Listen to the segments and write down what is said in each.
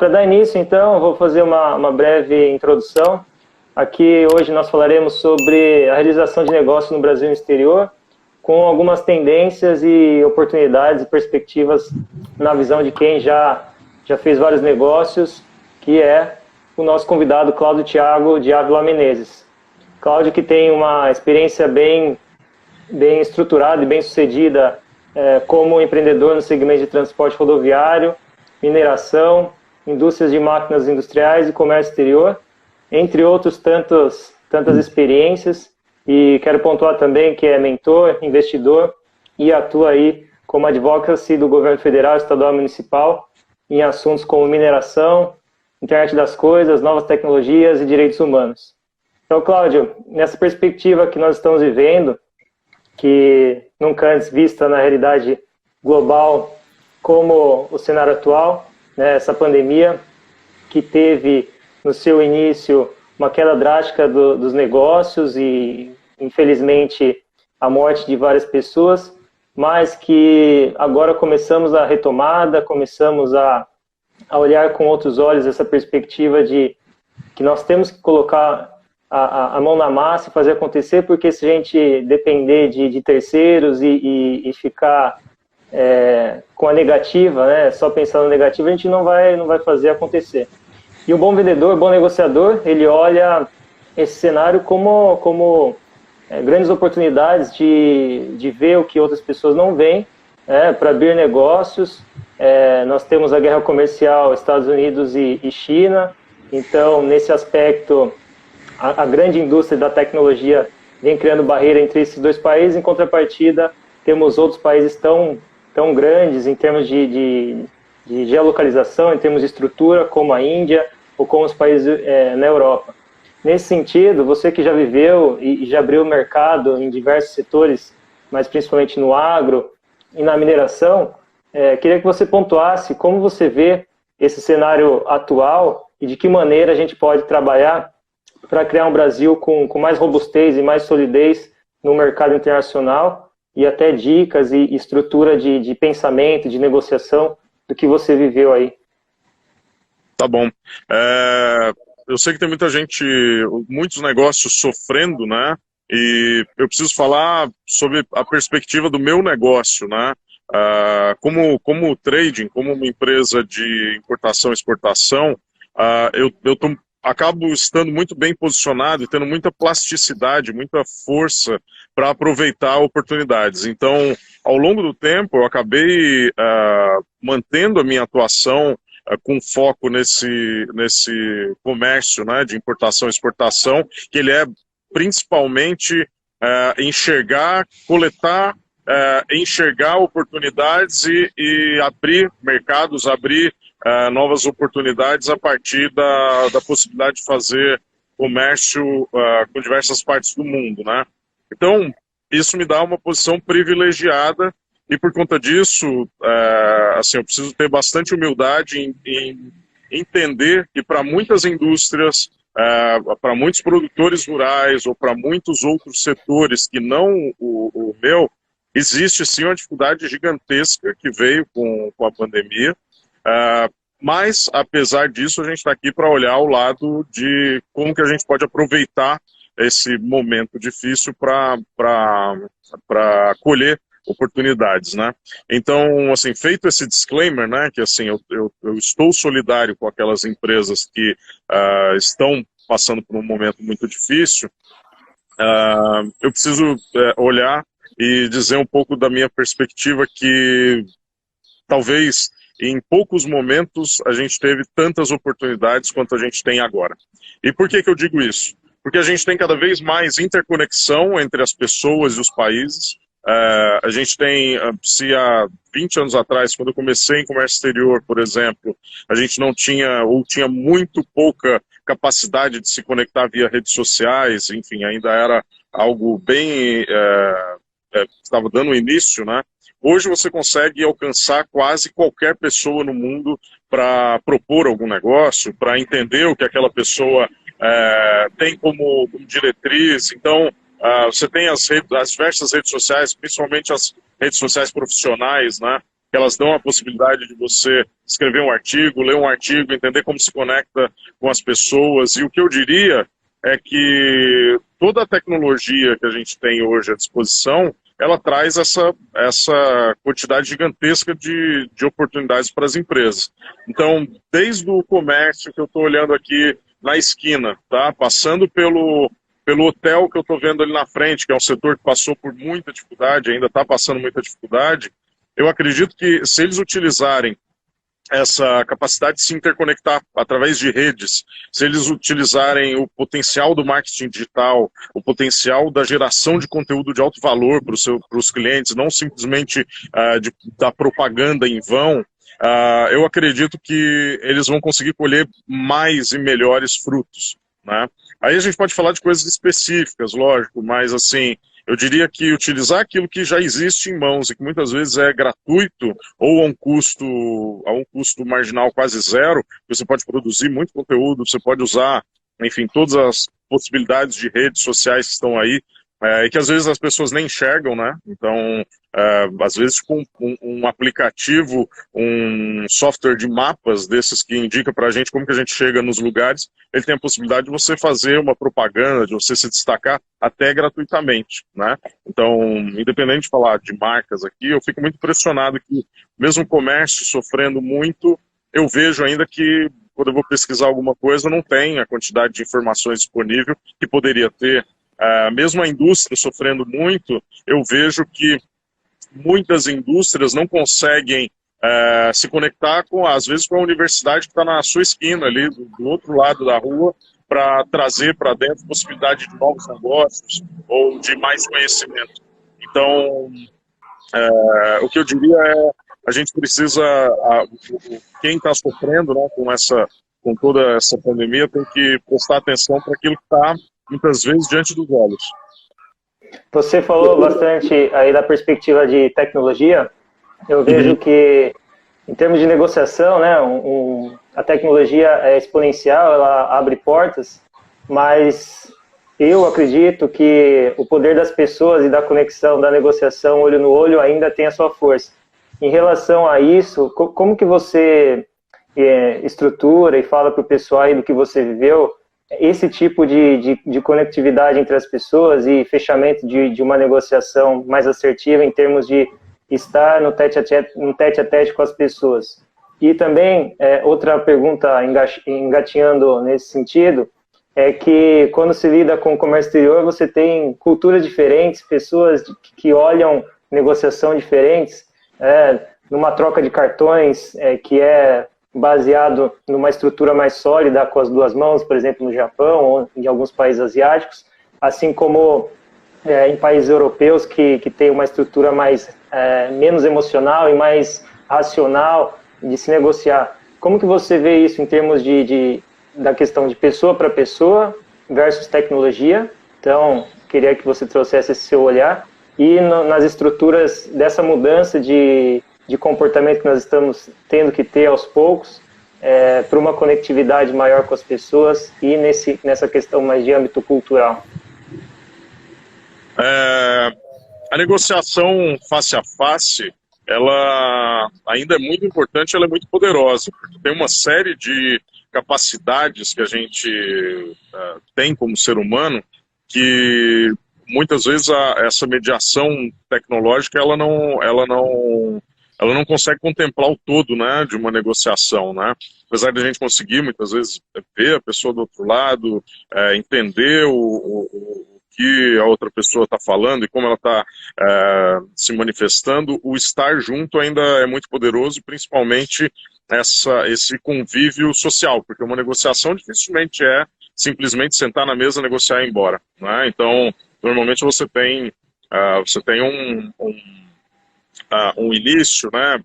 para dar início, então, eu vou fazer uma breve introdução. Aqui, hoje, nós falaremos sobre a realização de negócios no Brasil e no exterior, com algumas tendências e oportunidades e perspectivas na visão de quem já fez vários negócios, que é o nosso convidado Cláudio Thiago de Ávila Menezes. Cláudio, que tem uma experiência bem estruturada e bem sucedida como empreendedor no segmento de transporte rodoviário, mineração, indústrias de máquinas industriais e comércio exterior, entre outros tantas experiências. E quero pontuar também que é mentor, investidor e atua aí como advocacy do governo federal, estadual e municipal em assuntos como mineração, internet das coisas, novas tecnologias e direitos humanos. Então, Cláudio, nessa perspectiva que nós estamos vivendo, que nunca antes vista na realidade global como o cenário atual, né, essa pandemia que teve no seu início uma queda drástica dos negócios e, infelizmente, a morte de várias pessoas, mas que agora começamos a retomada, começamos a olhar com outros olhos essa perspectiva de que nós temos que colocar a mão na massa e fazer acontecer, porque se a gente depender de terceiros e ficar com a negativa, né, só pensando na negativa, a gente não vai fazer acontecer. E o bom vendedor, o bom negociador, ele olha esse cenário como grandes oportunidades de ver o que outras pessoas não veem, para abrir negócios. Nós temos a guerra comercial Estados Unidos e China, então, nesse aspecto, a grande indústria da tecnologia vem criando barreira entre esses dois países. Em contrapartida, temos outros países tão grandes em termos de geolocalização, em termos de estrutura, como a Índia ou como os países na Europa. Nesse sentido, você que já viveu e já abriu o mercado em diversos setores, mas principalmente no agro e na mineração, queria que você pontuasse como você vê esse cenário atual e de que maneira a gente pode trabalhar para criar um Brasil com mais robustez e mais solidez no mercado internacional, e até dicas e estrutura de pensamento, de negociação do que você viveu aí. Tá bom. Eu sei que tem muita gente, muitos negócios sofrendo, né? E eu preciso falar sobre a perspectiva do meu negócio, né? Como trading, como uma empresa de importação e exportação, acabo estando muito bem posicionado e tendo muita plasticidade, muita força para aproveitar oportunidades. Então, ao longo do tempo, eu acabei mantendo a minha atuação com foco nesse comércio, né, de importação e exportação, que ele é principalmente enxergar, coletar, enxergar oportunidades e abrir mercados, abrir novas oportunidades a partir da possibilidade de fazer comércio com diversas partes do mundo, né? Então, isso me dá uma posição privilegiada e por conta disso, assim, eu preciso ter bastante humildade em entender que para muitas indústrias, para muitos produtores rurais ou para muitos outros setores que não o meu, existe sim uma dificuldade gigantesca que veio com a pandemia. Mas, apesar disso, a gente está aqui para olhar o lado de como que a gente pode aproveitar esse momento difícil para colher oportunidades, né? Então, assim, feito esse disclaimer, né, que assim, eu estou solidário com aquelas empresas que estão passando por um momento muito difícil, eu preciso olhar e dizer um pouco da minha perspectiva que talvez em poucos momentos a gente teve tantas oportunidades quanto a gente tem agora. E por que eu digo isso? Porque a gente tem cada vez mais interconexão entre as pessoas e os países. A gente tem, se há 20 anos atrás, quando eu comecei em comércio exterior, por exemplo, a gente não tinha, ou tinha muito pouca capacidade de se conectar via redes sociais, enfim, ainda era algo bem, estava dando início, né? Hoje você consegue alcançar quase qualquer pessoa no mundo para propor algum negócio, para entender o que aquela pessoa tem como diretriz. Então, você tem as diversas redes sociais, principalmente as redes sociais profissionais, né? que elas dão a possibilidade de você escrever um artigo, ler um artigo, entender como se conecta com as pessoas. E o que eu diria é que toda a tecnologia que a gente tem hoje à disposição, ela traz essa quantidade gigantesca de oportunidades para as empresas. Então, desde o comércio que eu estou olhando aqui na esquina, tá? Passando pelo hotel que eu estou vendo ali na frente, que é um setor que passou por muita dificuldade, ainda está passando muita dificuldade, eu acredito que se eles utilizarem essa capacidade de se interconectar através de redes, se eles utilizarem o potencial do marketing digital, o potencial da geração de conteúdo de alto valor para os clientes, não simplesmente da propaganda em vão, eu acredito que eles vão conseguir colher mais e melhores frutos, né? Aí a gente pode falar de coisas específicas, lógico, mas assim, eu diria que utilizar aquilo que já existe em mãos e que muitas vezes é gratuito ou a um custo marginal quase zero, você pode produzir muito conteúdo, você pode usar, enfim, todas as possibilidades de redes sociais que estão aí, e que às vezes as pessoas nem enxergam, né? Então, às vezes com um aplicativo, um software de mapas desses que indica para a gente como que a gente chega nos lugares, ele tem a possibilidade de você fazer uma propaganda, de você se destacar até gratuitamente, né? Então, independente de falar de marcas aqui, eu fico muito impressionado que mesmo o comércio sofrendo muito, eu vejo ainda que quando eu vou pesquisar alguma coisa, não tem a quantidade de informações disponível que poderia ter. Mesmo a indústria sofrendo muito, eu vejo que muitas indústrias não conseguem se conectar, às vezes, com a universidade que está na sua esquina, ali do outro lado da rua, para trazer para dentro possibilidade de novos negócios ou de mais conhecimento. Então, o que eu diria é a gente precisa, quem está sofrendo, né, com toda essa pandemia, tem que prestar atenção para aquilo que está muitas vezes diante dos olhos. Você falou bastante aí da perspectiva de tecnologia. Eu vejo que, em termos de negociação, né, a tecnologia é exponencial, ela abre portas, mas eu acredito que o poder das pessoas e da conexão, da negociação olho no olho ainda tem a sua força. Em relação a isso, como que você estrutura e fala para o pessoal aí do que você viveu, esse tipo de conectividade entre as pessoas e fechamento de uma negociação mais assertiva em termos de estar no tete-a-tete com as pessoas? E também, outra pergunta engatinhando nesse sentido, é que quando se lida com o comércio exterior, você tem culturas diferentes, pessoas que olham negociação diferentes, numa troca de cartões que é baseado numa estrutura mais sólida com as duas mãos, por exemplo, no Japão ou em alguns países asiáticos, assim como em países europeus que tem uma estrutura menos emocional e mais racional de se negociar. Como que você vê isso em termos da questão de pessoa para pessoa versus tecnologia? Então, queria que você trouxesse esse seu olhar. E nas estruturas dessa mudança de comportamento que nós estamos tendo que ter aos poucos, para uma conectividade maior com as pessoas e nessa questão mais de âmbito cultural. A negociação face a face, ela ainda é muito importante, ela é muito poderosa, porque tem uma série de capacidades que a gente tem como ser humano que muitas vezes essa mediação tecnológica ela não consegue contemplar o todo, né, de uma negociação, né? Apesar de a gente conseguir muitas vezes ver a pessoa do outro lado, entender o que a outra pessoa está falando e como ela está se manifestando, o estar junto ainda é muito poderoso, principalmente esse convívio social, porque uma negociação dificilmente é simplesmente sentar na mesa, negociar e ir embora, né? Então, normalmente você tem um início, né,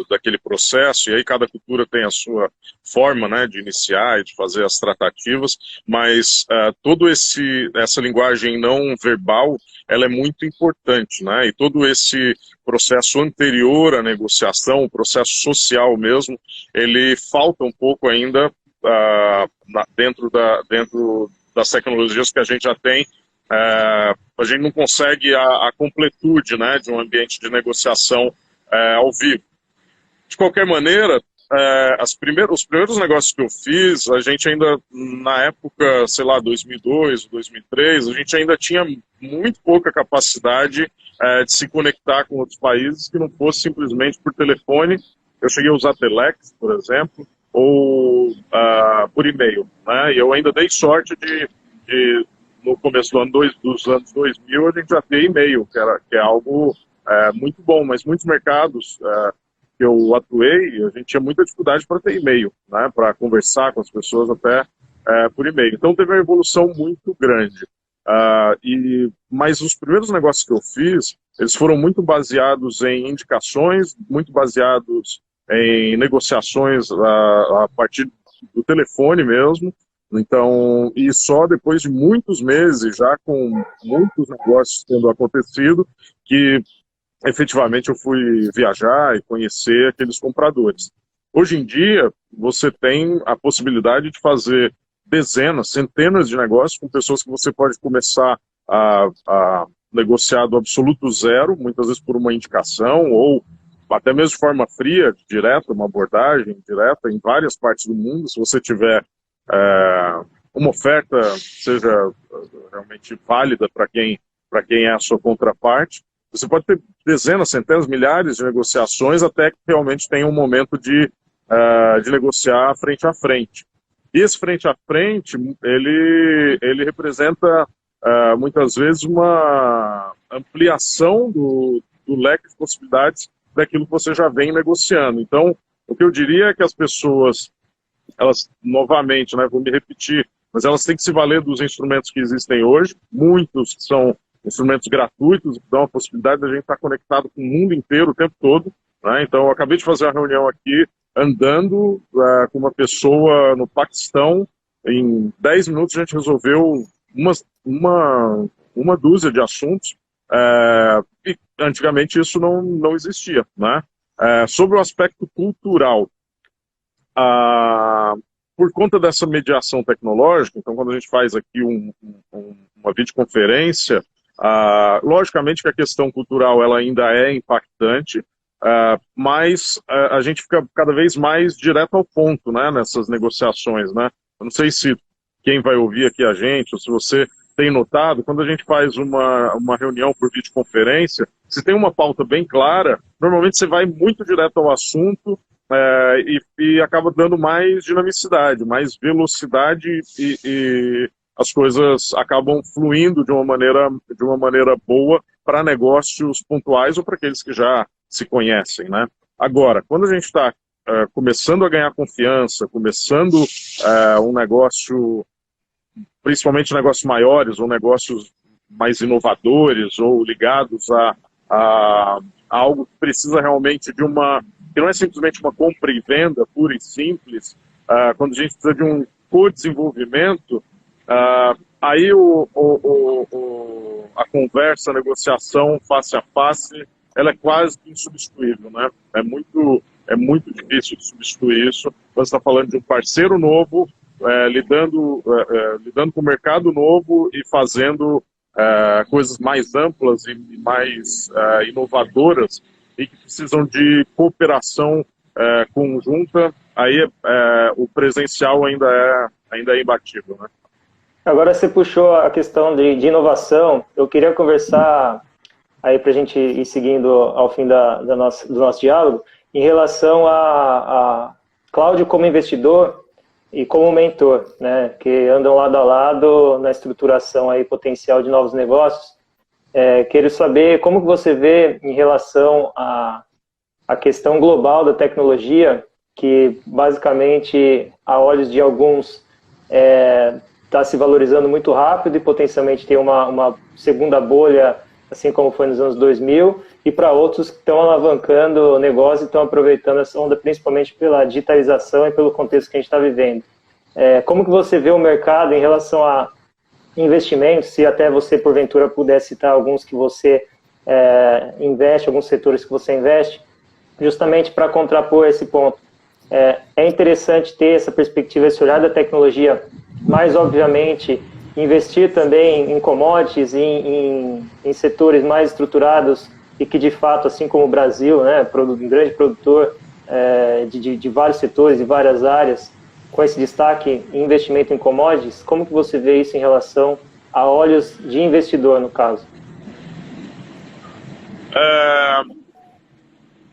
daquele processo, e aí cada cultura tem a sua forma, né, de iniciar e de fazer as tratativas, mas toda essa linguagem não verbal, ela é muito importante, né, e todo esse processo anterior à negociação, o processo social mesmo, ele falta um pouco ainda dentro das tecnologias que a gente já tem. A gente não consegue a completude, né, de um ambiente de negociação ao vivo. De qualquer maneira, os primeiros negócios que eu fiz, a gente ainda, na época, sei lá, 2002, 2003, a gente ainda tinha muito pouca capacidade de se conectar com outros países que não fosse simplesmente por telefone. Eu cheguei a usar Telex, por exemplo, ou por e-mail, né? E eu ainda dei sorte de no começo dos anos 2000, a gente já ter e-mail, que é algo muito bom, mas muitos mercados que eu atuei, a gente tinha muita dificuldade para ter e-mail, né, para conversar com as pessoas até por e-mail. Então teve uma evolução muito grande. Mas os primeiros negócios que eu fiz, eles foram muito baseados em indicações, muito baseados em negociações a partir do telefone mesmo. Então, e só depois de muitos meses, já com muitos negócios tendo acontecido, que efetivamente eu fui viajar e conhecer aqueles compradores. Hoje em dia, você tem a possibilidade de fazer dezenas, centenas de negócios com pessoas que você pode começar a negociar do absoluto zero, muitas vezes por uma indicação, ou até mesmo de forma fria, direta, uma abordagem direta em várias partes do mundo. Se você tiver uma oferta seja realmente válida para quem é a sua contraparte, você pode ter dezenas, centenas, milhares de negociações até que realmente tenha um momento de negociar frente a frente. E esse frente a frente, ele representa muitas vezes uma ampliação do leque de possibilidades daquilo que você já vem negociando. Então, o que eu diria é que as pessoas, elas, novamente, né, vou me repetir, mas elas têm que se valer dos instrumentos que existem hoje. Muitos são instrumentos gratuitos, que dão a possibilidade de a gente estar conectado com o mundo inteiro o tempo todo, né? Então, eu acabei de fazer uma reunião aqui, andando com uma pessoa no Paquistão. Em 10 minutos a gente resolveu uma dúzia de assuntos, e antigamente isso não existia, né? Sobre o aspecto cultural, por conta dessa mediação tecnológica, então quando a gente faz aqui uma videoconferência, logicamente que a questão cultural ela ainda é impactante, mas a gente fica cada vez mais direto ao ponto, né, nessas negociações, né? Eu não sei se quem vai ouvir aqui a gente, ou se você tem notado, quando a gente faz uma reunião por videoconferência, se tem uma pauta bem clara, normalmente você vai muito direto ao assunto, e acaba dando mais dinamicidade, mais velocidade, e as coisas acabam fluindo de uma maneira boa para negócios pontuais ou para aqueles que já se conhecem, né? Agora, quando a gente está começando a ganhar confiança, começando um negócio, principalmente negócios maiores ou negócios mais inovadores ou ligados a algo que precisa realmente que não é simplesmente uma compra e venda pura e simples, quando a gente precisa de um co-desenvolvimento, aí a conversa, a negociação face a face, ela é quase insubstituível, né? É muito difícil de substituir isso. Você está falando de um parceiro novo, lidando com o mercado novo e fazendo coisas mais amplas e mais inovadoras e que precisam de cooperação conjunta. Aí o presencial ainda é imbatível, né? Agora você puxou a questão de inovação. Eu queria conversar aí para a gente ir seguindo ao fim do nosso diálogo em relação a Cláudio como investidor e como mentor, né, que andam lado a lado na estruturação aí potencial de novos negócios. Quero saber como que você vê em relação à questão global da tecnologia, que basicamente, a olhos de alguns, está se valorizando muito rápido e potencialmente tem uma segunda bolha, assim como foi nos anos 2000, e para outros que estão alavancando o negócio e estão aproveitando essa onda, principalmente pela digitalização e pelo contexto que a gente está vivendo. Como que você vê o mercado em relação a investimentos, se até você, porventura, pudesse citar alguns que você investe, alguns setores que você investe, justamente para contrapor esse ponto. É interessante ter essa perspectiva, esse olhar da tecnologia, mas, obviamente, investir também em commodities, em setores mais estruturados e que, de fato, assim como o Brasil, né, um grande produtor de vários setores e várias áreas, com esse destaque em investimento em commodities, como que você vê isso em relação a olhos de investidor, no caso?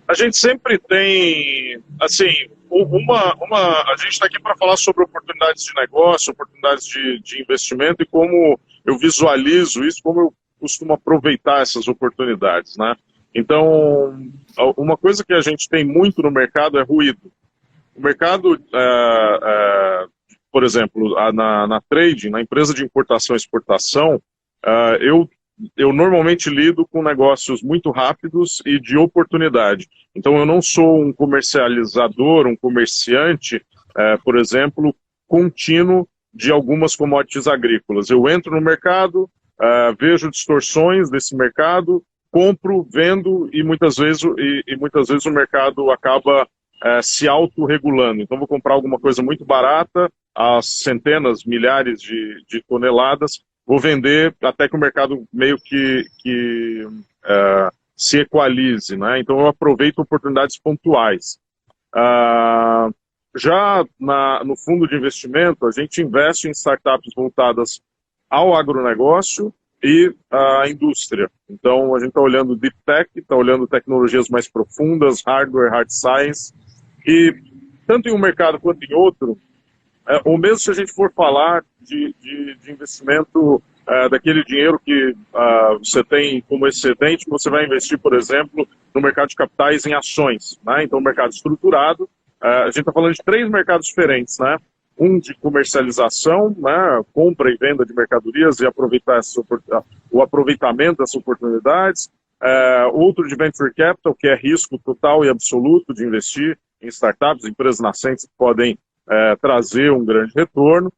A gente sempre tem, assim, a gente está aqui para falar sobre oportunidades de negócio, oportunidades de investimento e como eu visualizo isso, como eu costumo aproveitar essas oportunidades, né? Então, uma coisa que a gente tem muito no mercado é ruído. O mercado, por exemplo, na trading, na empresa de importação e exportação, eu normalmente lido com negócios muito rápidos e de oportunidade. Então eu não sou um comercializador, um comerciante, por exemplo, contínuo de algumas commodities agrícolas. Eu entro no mercado, vejo distorções desse mercado, compro, vendo e muitas vezes o mercado acaba se autorregulando. Então vou comprar alguma coisa muito barata, a centenas, milhares de toneladas, vou vender até que o mercado meio que se equalize, né? Então eu aproveito oportunidades pontuais. Já no fundo de investimento, a gente investe em startups voltadas ao agronegócio e à indústria. Então a gente está olhando deep tech, está olhando tecnologias mais profundas, hardware, hard science, e tanto em um mercado quanto em outro, ou mesmo se a gente for falar de investimento daquele dinheiro que você tem como excedente, você vai investir, por exemplo, no mercado de capitais em ações, né? Então, mercado estruturado, a gente está falando de 3 mercados diferentes, né? Um de comercialização, né? Compra e venda de mercadorias e o aproveitamento dessas oportunidades. Outro de venture capital, que é risco total e absoluto de investir em startups, empresas nascentes que podem trazer um grande retorno,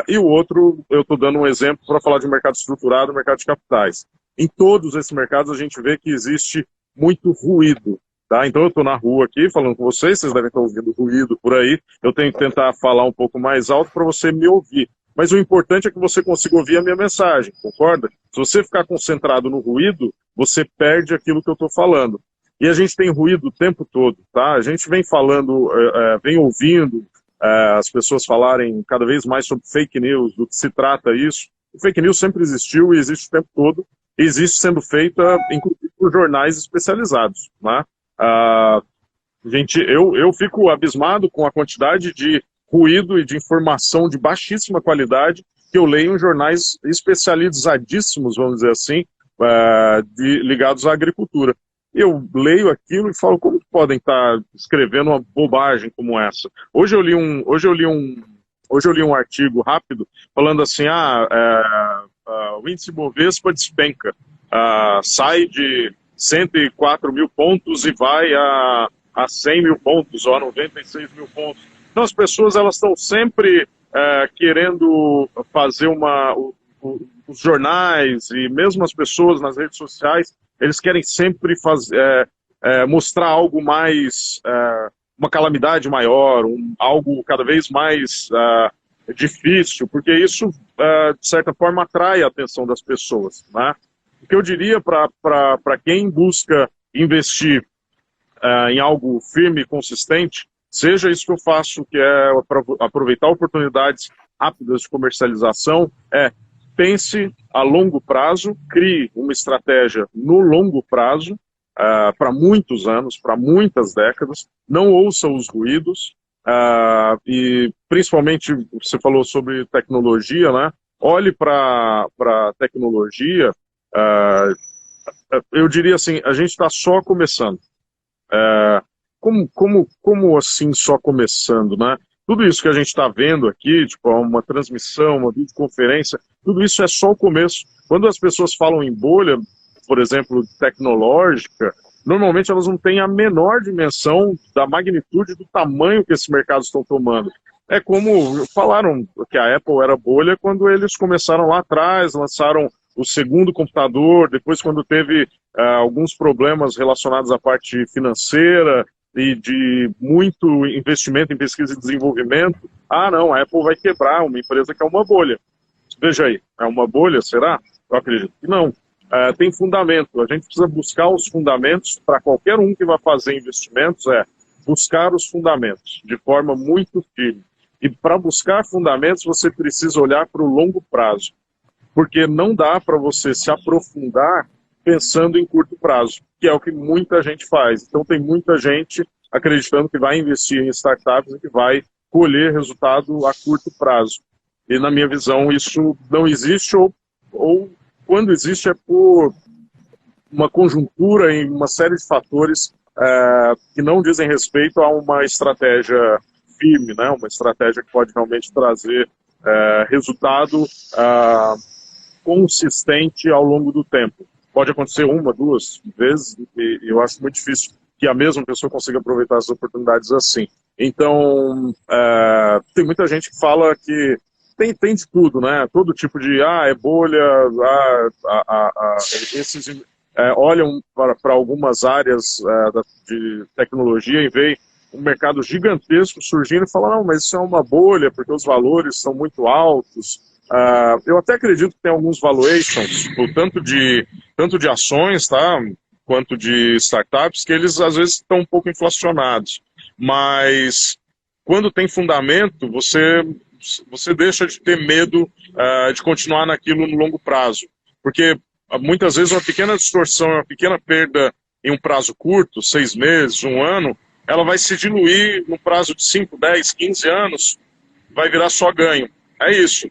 e o outro, eu estou dando um exemplo para falar de mercado estruturado, mercado de capitais. Em todos esses mercados a gente vê que existe muito ruído, tá? Então eu estou na rua aqui falando com vocês devem estar ouvindo ruído por aí, eu tenho que tentar falar um pouco mais alto para você me ouvir, mas o importante é que você consiga ouvir a minha mensagem, concorda? Se você ficar concentrado no ruído, você perde aquilo que eu estou falando. E a gente tem ruído o tempo todo, tá? A gente vem falando, vem ouvindo as pessoas falarem cada vez mais sobre fake news, do que se trata isso. O fake news sempre existiu e existe o tempo todo, e existe sendo feita, inclusive, por jornais especializados, né? Eu fico abismado com a quantidade de ruído e de informação de baixíssima qualidade que eu leio em jornais especializadíssimos, vamos dizer assim, ligados à agricultura. Eu leio aquilo e falo, como podem estar escrevendo uma bobagem como essa? Hoje eu li um artigo rápido falando assim, o índice Bovespa despenca, sai de 104 mil pontos e vai a 100 mil pontos, ou a 96 mil pontos. Então as pessoas elas estão sempre querendo fazer os jornais e mesmo as pessoas nas redes sociais, eles querem sempre mostrar algo mais, uma calamidade maior, algo cada vez mais difícil, porque isso, de certa forma, atrai a atenção das pessoas, né? O que eu diria para quem busca investir em algo firme e consistente, seja isso que eu faço, que é aproveitar oportunidades rápidas de comercialização, pense a longo prazo, crie uma estratégia no longo prazo, para muitos anos, para muitas décadas, não ouça os ruídos, e principalmente, você falou sobre tecnologia, né? Olhe para a tecnologia, eu diria assim, a gente está só começando. Como assim só começando, né? Tudo isso que a gente está vendo aqui, tipo uma transmissão, uma videoconferência, tudo isso é só o começo. Quando as pessoas falam em bolha, por exemplo, tecnológica, normalmente elas não têm a menor dimensão da magnitude do tamanho que esses mercados estão tomando. É como falaram que a Apple era bolha quando eles começaram lá atrás, lançaram o segundo computador, depois quando teve alguns problemas relacionados à parte financeira, e de muito investimento em pesquisa e desenvolvimento, não, a Apple vai quebrar, uma empresa que é uma bolha. Veja aí, é uma bolha, será? Eu acredito que não. tem fundamento. A gente precisa buscar os fundamentos. Para qualquer um que vai fazer investimentos, buscar os fundamentos de forma muito firme. E para buscar fundamentos, você precisa olhar para o longo prazo, porque não dá para você se aprofundar pensando em curto prazo, que é o que muita gente faz. Então tem muita gente acreditando que vai investir em startups e que vai colher resultado a curto prazo. E na minha visão isso não existe, ou quando existe é por uma conjuntura em uma série de fatores que não dizem respeito a uma estratégia firme, né? Uma estratégia que pode realmente trazer resultado consistente ao longo do tempo. Pode acontecer uma, duas vezes, e eu acho muito difícil que a mesma pessoa consiga aproveitar as oportunidades assim. Então, tem muita gente que fala que tem de tudo, né? Todo tipo de, é bolha, esses olham para algumas áreas de tecnologia e veem um mercado gigantesco surgindo e falam, não, mas isso é uma bolha, porque os valores são muito altos. Eu até acredito que tem alguns valuations, tanto de ações, tá, quanto de startups, que eles às vezes estão um pouco inflacionados. Mas quando tem fundamento, você deixa de ter medo de continuar naquilo no longo prazo. Porque muitas vezes uma pequena distorção, uma pequena perda em um prazo curto, 6 meses, 1 ano, ela vai se diluir no prazo de 5, 10, 15 anos, vai virar só ganho. É isso.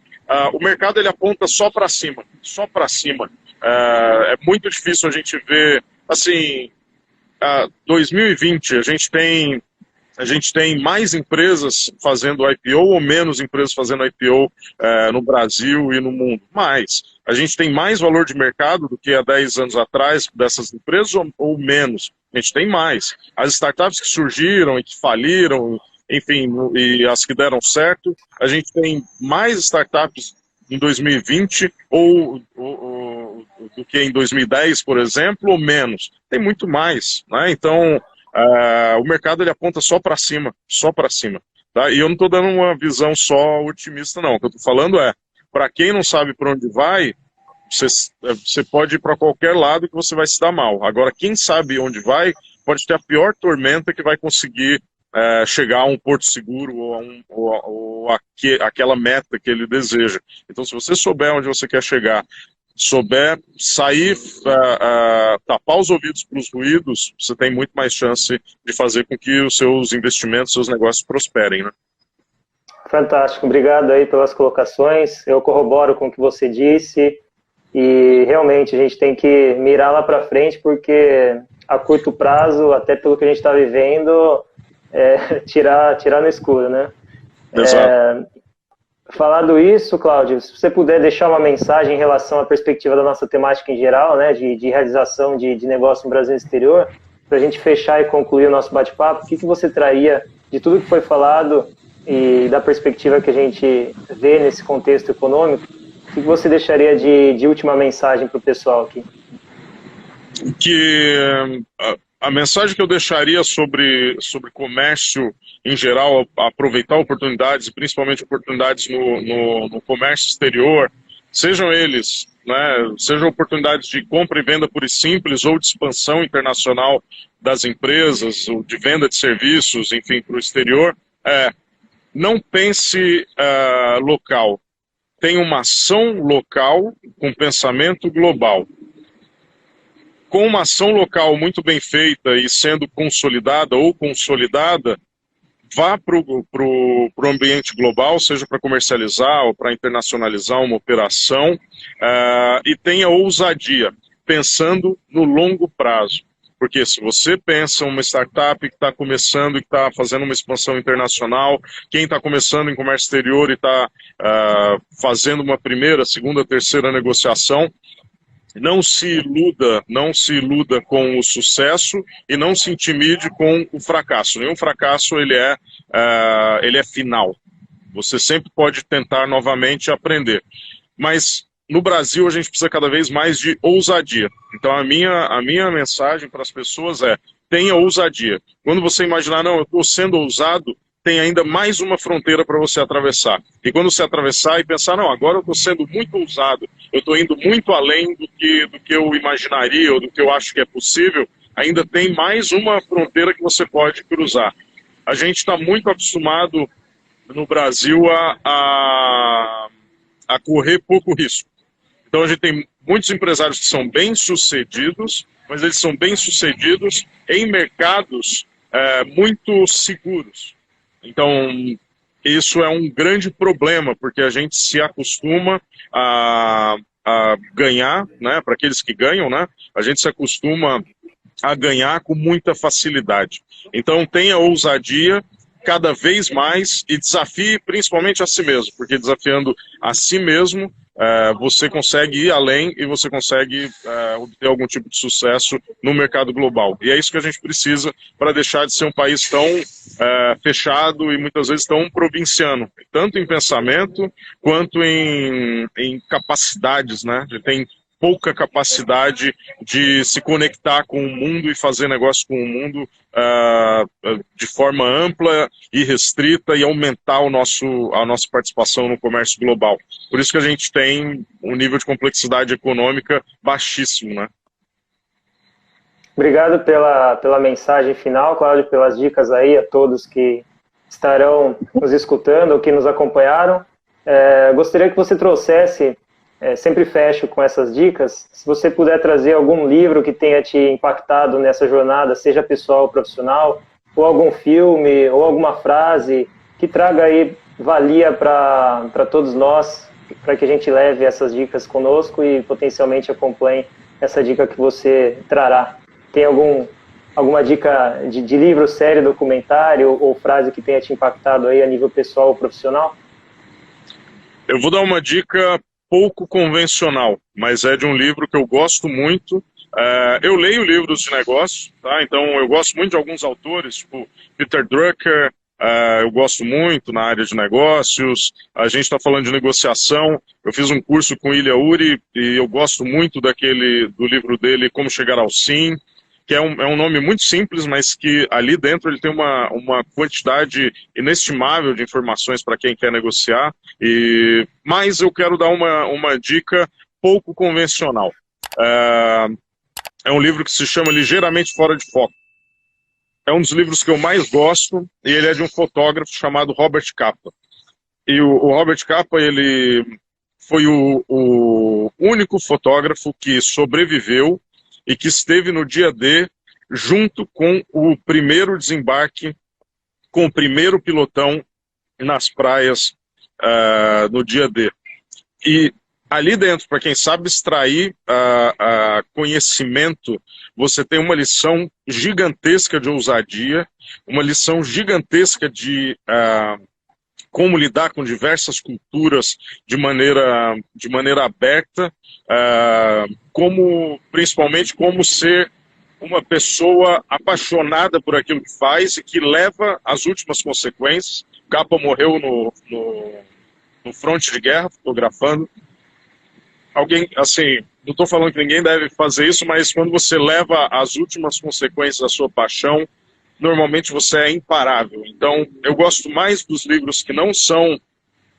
O mercado ele aponta só para cima, só para cima. É muito difícil a gente ver, assim, 2020 a gente tem mais empresas fazendo IPO ou menos empresas fazendo IPO no Brasil e no mundo. Mas a gente tem mais valor de mercado do que há 10 anos atrás dessas empresas ou menos. A gente tem mais. As startups que surgiram e que faliram, enfim, e as que deram certo, a gente tem mais startups em 2020 do que em 2010, por exemplo, ou menos. Tem muito mais, né? Então, o mercado ele aponta só para cima, tá? E eu não estou dando uma visão só otimista, não. O que eu estou falando para quem não sabe para onde vai, você pode ir para qualquer lado que você vai se dar mal. Agora, quem sabe onde vai, pode ter a pior tormenta que vai conseguir chegar a um porto seguro ou aquela meta que ele deseja. Então, se você souber onde você quer chegar, souber sair, tapar os ouvidos para os ruídos, você tem muito mais chance de fazer com que os seus investimentos, seus negócios prosperem, né? Fantástico, obrigado aí pelas colocações. Eu corroboro com o que você disse e realmente a gente tem que mirar lá para frente, porque a curto prazo, até pelo que a gente está vivendo, tirar no escuro, né? Exato. Falado isso, Cláudio, se você puder deixar uma mensagem em relação à perspectiva da nossa temática em geral, né, de realização de negócio no Brasil e exterior, para a gente fechar e concluir o nosso bate-papo, o que você traria de tudo que foi falado e da perspectiva que a gente vê nesse contexto econômico, o que você deixaria de última mensagem para o pessoal aqui? A mensagem que eu deixaria sobre comércio em geral, aproveitar oportunidades, principalmente oportunidades no comércio exterior, sejam eles, né, sejam oportunidades de compra e venda pura e simples ou de expansão internacional das empresas, ou de venda de serviços, enfim, para o exterior, não pense local. Tenha uma ação local com pensamento global. Com uma ação local muito bem feita e sendo consolidada ou consolidada, vá para o ambiente global, seja para comercializar ou para internacionalizar uma operação, e tenha ousadia, pensando no longo prazo. Porque se você pensa uma startup que está começando e que está fazendo uma expansão internacional, quem está começando em comércio exterior e está fazendo uma primeira, segunda, terceira negociação, não se iluda com o sucesso e não se intimide com o fracasso. Nenhum fracasso ele é final. Você sempre pode tentar novamente aprender. Mas no Brasil a gente precisa cada vez mais de ousadia. Então a minha mensagem para as pessoas tenha ousadia. Quando você imaginar, não, eu estou sendo ousado, tem ainda mais uma fronteira para você atravessar. E quando você atravessar e pensar, não, agora eu estou sendo muito ousado, eu estou indo muito além do que eu imaginaria ou do que eu acho que é possível, ainda tem mais uma fronteira que você pode cruzar. A gente está muito acostumado no Brasil a correr pouco risco. Então a gente tem muitos empresários que são bem-sucedidos, mas eles são bem-sucedidos em mercados muito seguros. Então isso é um grande problema, porque a gente se acostuma a ganhar, né, para aqueles que ganham, né, a gente se acostuma a ganhar com muita facilidade. Então tenha ousadia cada vez mais e desafie principalmente a si mesmo, porque desafiando a si mesmo, você consegue ir além e você consegue obter algum tipo de sucesso no mercado global. E é isso que a gente precisa para deixar de ser um país tão fechado e muitas vezes tão provinciano, tanto em pensamento quanto em capacidades, né? A gente tem pouca capacidade de se conectar com o mundo e fazer negócio com o mundo de forma ampla e restrita e aumentar a nossa participação no comércio global. Por isso que a gente tem um nível de complexidade econômica baixíssimo, né? Obrigado pela mensagem final, Cláudio, pelas dicas aí a todos que estarão nos escutando ou que nos acompanharam. Gostaria que você trouxesse, sempre fecho com essas dicas, se você puder trazer algum livro que tenha te impactado nessa jornada, seja pessoal ou profissional, ou algum filme, ou alguma frase que traga aí valia para todos nós, para que a gente leve essas dicas conosco e potencialmente acompanhe essa dica que você trará. Tem alguma dica de livro, série, documentário ou frase que tenha te impactado aí a nível pessoal ou profissional? Eu vou dar uma dica pouco convencional, mas é de um livro que eu gosto muito. Eu leio livros de negócio, tá? Então eu gosto muito de alguns autores, tipo Peter Drucker, eu gosto muito na área de negócios. A gente está falando de negociação. Eu fiz um curso com Ilya Uri e eu gosto muito do livro dele, Como Chegar ao Sim, que é um nome muito simples, mas que ali dentro ele tem uma quantidade inestimável de informações para quem quer negociar. Mas eu quero dar uma dica pouco convencional. É um livro que se chama Ligeiramente Fora de Foco. É um dos livros que eu mais gosto, e ele é de um fotógrafo chamado Robert Capa. E o Robert Capa, ele foi o único fotógrafo que sobreviveu e que esteve no dia D junto com o primeiro desembarque, com o primeiro pilotão nas praias no dia D. E ali dentro, para quem sabe extrair conhecimento, você tem uma lição gigantesca de ousadia, uma lição gigantesca de como lidar com diversas culturas de maneira aberta, principalmente como ser uma pessoa apaixonada por aquilo que faz e que leva às últimas consequências. O Capa morreu no fronte de guerra, fotografando. Alguém, assim, não estou falando que ninguém deve fazer isso, mas quando você leva às últimas consequências da sua paixão, normalmente você é imparável. Então, eu gosto mais dos livros que não são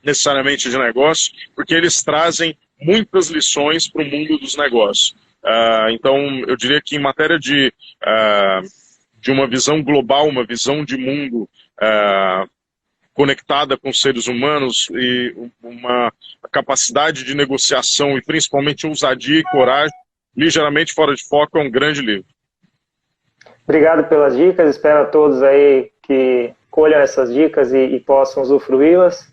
necessariamente de negócio, porque eles trazem muitas lições para o mundo dos negócios. Então, eu diria que em matéria de uma visão global, uma visão de mundo conectada com seres humanos e uma capacidade de negociação e principalmente ousadia e coragem, Ligeiramente Fora de Foco é um grande livro. Obrigado pelas dicas, espero a todos aí que colham essas dicas e possam usufruí-las.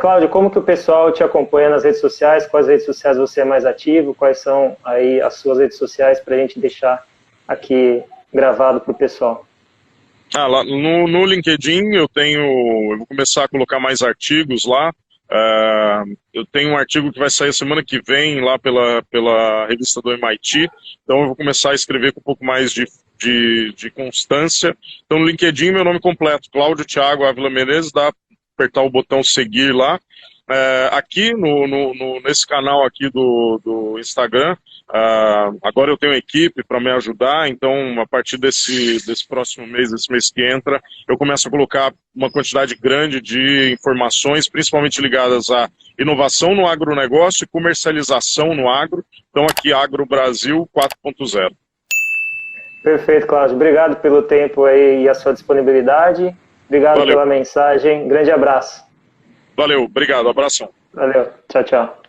Cláudio, como que o pessoal te acompanha nas redes sociais? Quais redes sociais você é mais ativo? Quais são aí as suas redes sociais para a gente deixar aqui gravado para o pessoal? Lá no LinkedIn eu vou começar a colocar mais artigos lá. Eu tenho um artigo que vai sair semana que vem lá pela revista do MIT, então eu vou começar a escrever com um pouco mais de constância. Então no LinkedIn meu nome completo, Cláudio Thiago Ávila Menezes, dá para apertar o botão seguir lá. aqui nesse canal aqui do Instagram, agora eu tenho uma equipe para me ajudar, então a partir desse próximo mês, desse mês que entra, eu começo a colocar uma quantidade grande de informações, principalmente ligadas à inovação no agronegócio e comercialização no agro. Então aqui Agro Brasil 4.0. Perfeito, Cláudio. Obrigado pelo tempo aí e a sua disponibilidade. Obrigado pela mensagem. Grande abraço. Valeu, obrigado, abração. Valeu, tchau, tchau.